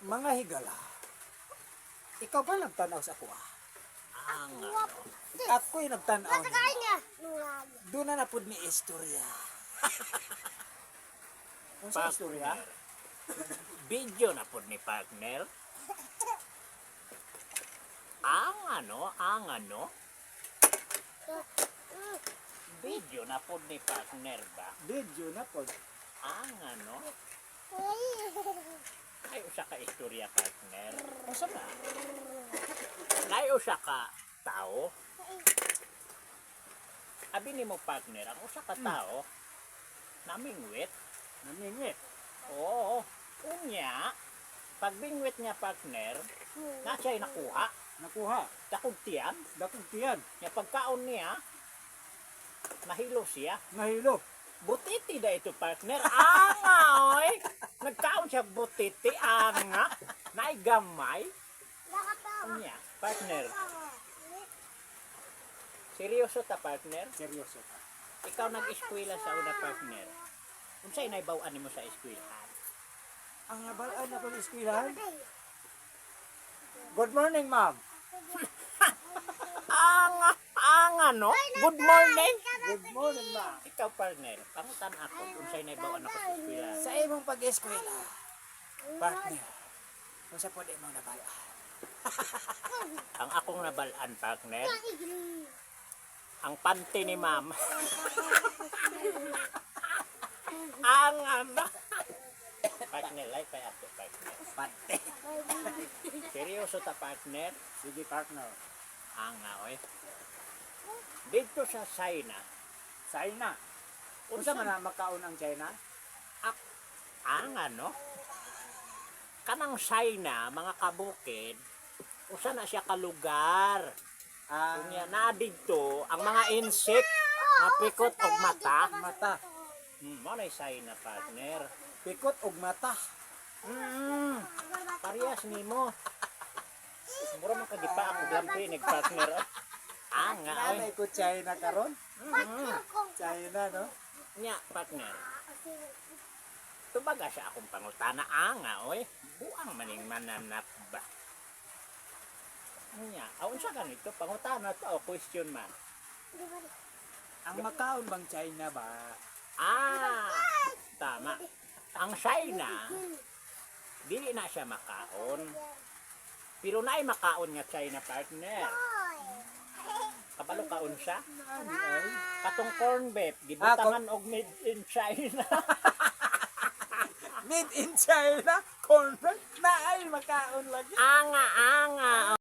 Mga higala, ikaw ba nagtanaw sa kuha? Ang Ako'y nagtanaw niya. Doon na napod ni istorya. Ano sa istorya? video na po ni partner. Ang ano? Video na po ni partner ba? Video na po. Ang ano? Ay usa ka istorya partner. Asa ba? Nay usa ka tao. Abi ni mo partner, ang usa ka tao namingwit. Namingit. Oo. Unya, pagbingwit niya partner, na siya'y nakuha. Nakuha. Dakugtian. Dakong tiyan. Nya pagkaon niya, nahilo siya. Nahilo. Butiti da ito partner. Anga oy. Nagkaon siya butiti. Anga. Naigamay. Unya, partner. Seryoso ta partner? Seryoso ka. Ikaw nag-eskwela sa una partner. Unsay naibawaan nimo sa eskwelahan? Ang nabalaan na po ng eskwelahan. Good morning, ma'am. No? Good morning. Good morning, ma'am. Ikaw partner, pangutan ako unsay naibawaan ako sa eskwelahan. Sa imong pag-eskwela, partner, kung sa po di mong nabalaan. Ang akong nabalaan partner, ang panty ni ma'am. Ang ano? Partner, like kay ako partner. Pante. Seryoso ta partner? Sige, partner. Ang oy. Dito sa China, China. Kung sa man makaon ang China? ang ano? Kanang China, mga kabukid, usa na siya kalugar. Ang Unya na dito ang mga insect nga pikot og mata. mata. Mo na China partner. Pikot og mata. Parehas nimo. Mura man kagipa ako glampinig partner. Ang oy. Nanay ko China karon. China, no? Nya partner. Tubaga siya akong pangutana anga oy. Buang maning mananap ba. Nya, aun sa ganito pangutana to o question man. Ang makaon bang China ba? Tama. Ang China, dili na siya makaon. Pero naay makaon nga China partner. Kabalo kaon siya. Katong corn beef, gibutangan og made in China. Made in China? Corn na ay makaon lagi. Anga,